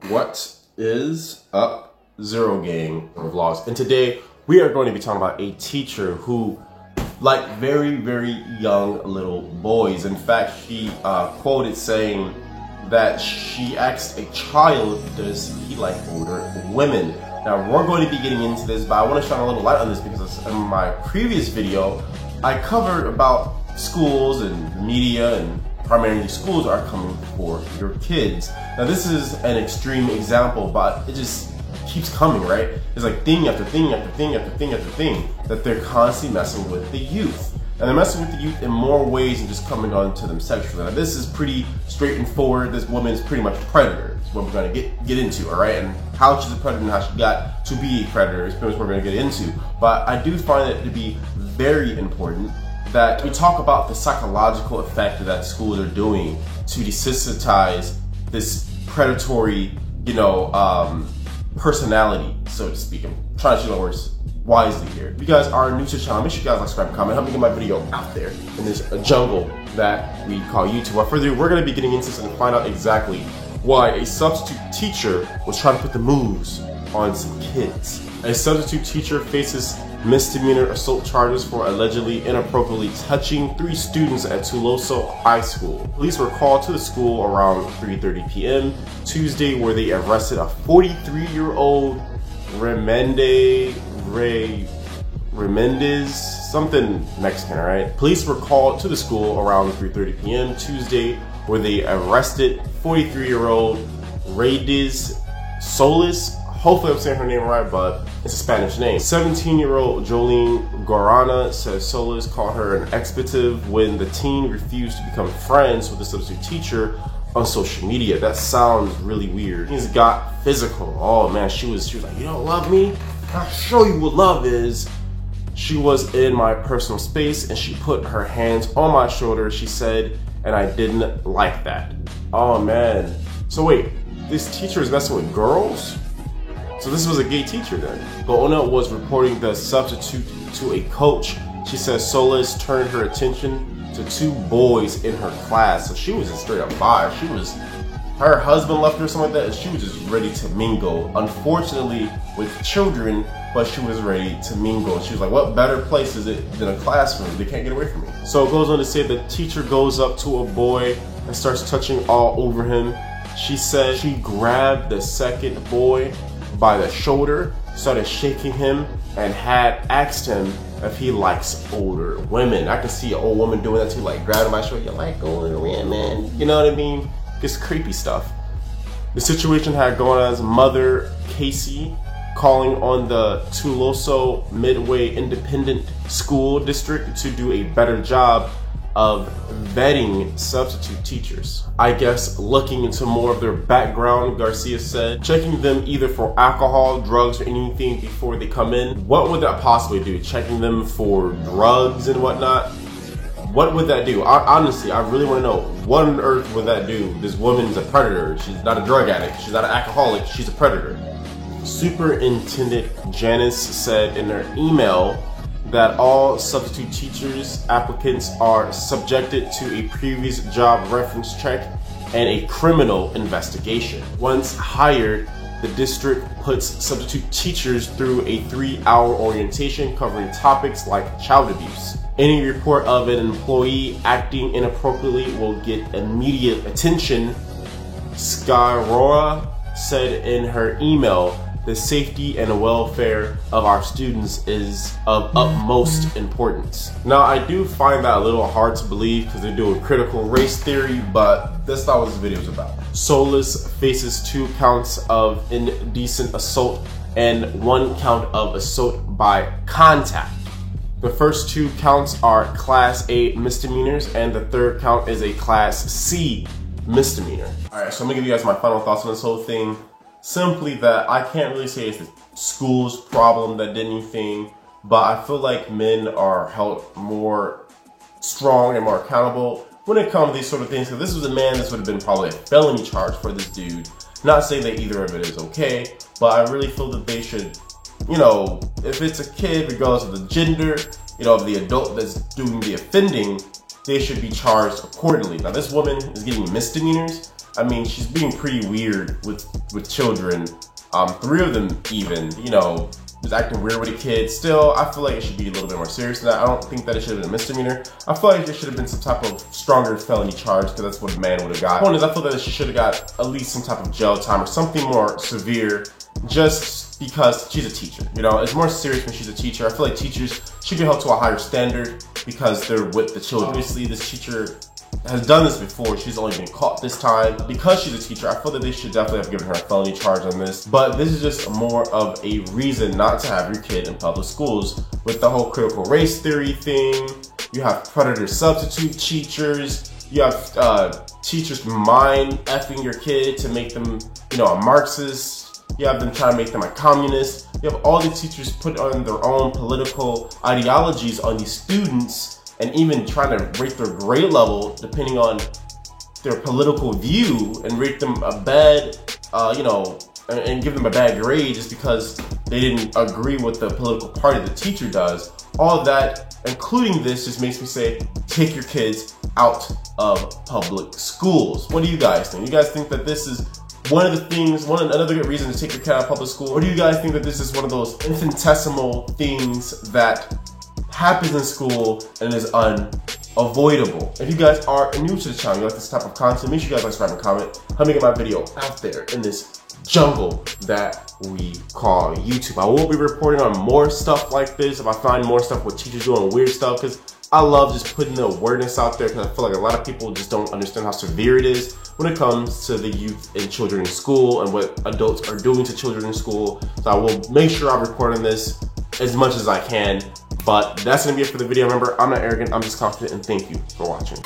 What is up, Zero Gang Vlogs? And today we are going to be talking about a teacher who liked very, very young little boys. In fact, she quoted saying that she asked a child, does he like older women? Now, we're going to be getting into this, but I want to shine a little light on this because in my previous video, I covered about schools and media, and primarily schools are coming for your kids. Now, this is an extreme example, but it just keeps coming, right? It's like thing after thing after thing after thing after thing that they're constantly messing with the youth. And they're messing with the youth in more ways than just coming on to them sexually. Now, this is pretty straightforward. This woman is pretty much a predator. It's what we're going to get into, all right? And how she's a predator and how she got to be a predator is pretty much what we're going to get into. But I do find it to be very important that we talk about the psychological effect that schools are doing to desensitize this predatory, personality, so to speak. I'm trying to choose my words wisely here. If you guys are new to the channel, make sure you guys like, subscribe, and comment. Help me get my video out there in this jungle that we call YouTube. Without further ado, we're going to be getting into this and find out exactly why a substitute teacher was trying to put the moves on some kids. A substitute teacher faces misdemeanor assault charges for allegedly inappropriately touching 3 students at Tuloso High School. Police were called to the school around 3:30 p.m. Tuesday, where they arrested a 43-year-old Remendez, something Mexican, all right? Police were called to the school around 3:30 p.m. Tuesday, where they arrested 43-year-old Reyes Solis. Hopefully I'm saying her name right, but it's a Spanish name. 17-year-old Jolene Guarana says Solis called her an expletive when the teen refused to become friends with the substitute teacher on social media. That sounds really weird. He's got physical. Oh man, she was like, you don't love me? I'll show you what love is. She was in my personal space and she put her hands on my shoulder, she said, and I didn't like that. Oh man. So wait, this teacher is messing with girls? So this was a gay teacher then. Gaona was reporting the substitute to a coach. She says Solis turned her attention to 2 boys in her class. So she was a straight up liar. Her husband left her or something like that, and she was just ready to mingle. Unfortunately, with children, but she was ready to mingle. She was like, what better place is it than a classroom? They can't get away from me. So it goes on to say the teacher goes up to a boy and starts touching all over him. She said she grabbed the second boy by the shoulder, started shaking him, and had asked him if he likes older women. I can see an old woman doing that too, like grabbing my shoulder, you like older women, you know what I mean? Just creepy stuff. The situation had Gaona's mother, Casey, calling on the Tuloso Midway Independent School District to do a better job of vetting substitute teachers. I guess looking into more of their background, Garcia said, checking them either for alcohol, drugs, or anything before they come in. What would that possibly do? Checking them for drugs and whatnot? What would that do? Honestly, I really want to know, what on earth would that do? This woman's a predator. She's not a drug addict. She's not an alcoholic. She's a predator. Superintendent Janice said in her email that all substitute teachers applicants are subjected to a previous job reference check and a criminal investigation. Once hired, the district puts substitute teachers through a 3-hour orientation covering topics like child abuse. Any report of an employee acting inappropriately will get immediate attention. Skyrora said in her email, the safety and welfare of our students is of utmost importance. Now, I do find that a little hard to believe because they're doing critical race theory, but that's not what this video is about. Solis faces 2 counts of indecent assault and 1 count of assault by contact. The first 2 counts are Class A misdemeanors, and the 3rd count is a Class C misdemeanor. All right, so I'm gonna give you guys my final thoughts on this whole thing. Simply that I can't really say it's the school's problem that did anything, but I feel like men are held more strong and more accountable when it comes to these sort of things. Because this was a man, this would have been probably a felony charge for this dude. Not saying that either of it is okay, but I really feel that they should, if it's a kid, regardless of the gender, of the adult that's doing the offending, they should be charged accordingly. Now, this woman is getting misdemeanors. I mean, she's being pretty weird with children. 3 of them even, you know, was acting weird with a kid. Still, I feel like it should be a little bit more serious than that. I don't think that it should have been a misdemeanor. I feel like there should have been some type of stronger felony charge, because that's what a man would have got. Point is, I feel that she should have got at least some type of jail time or something more severe, just because she's a teacher. You know, it's more serious when she's a teacher. I feel like teachers should be held to a higher standard because they're with the children. Obviously, this teacher has done this before. She's only been caught this time. Because she's a teacher, I feel that they should definitely have given her a felony charge on this. But this is just more of a reason not to have your kid in public schools. With the whole critical race theory thing, you have predator substitute teachers, you have teachers mind effing your kid to make them, you know, a Marxist. You have them trying to make them a communist. You have all these teachers put on their own political ideologies on these students, and even trying to rate their grade level depending on their political view, and rate them a bad, you know, and give them a bad grade just because they didn't agree with the political party the teacher does. All of that, including this, just makes me say, take your kids out of public schools. What do you guys think? You guys think that this is one of the things, another good reason to take your kid out of public school? Or do you guys think that this is one of those infinitesimal things that happens in school and is unavoidable? If you guys are new to the channel, you like this type of content, make sure you guys like, subscribe, and comment. Help me get my video out there in this jungle that we call YouTube. I will be reporting on more stuff like this if I find more stuff with teachers doing weird stuff, because I love just putting the awareness out there, because I feel like a lot of people just don't understand how severe it is when it comes to the youth and children in school and what adults are doing to children in school. So I will make sure I report on this as much as I can. But that's gonna be it for the video. Remember, I'm not arrogant, I'm just confident, and thank you for watching.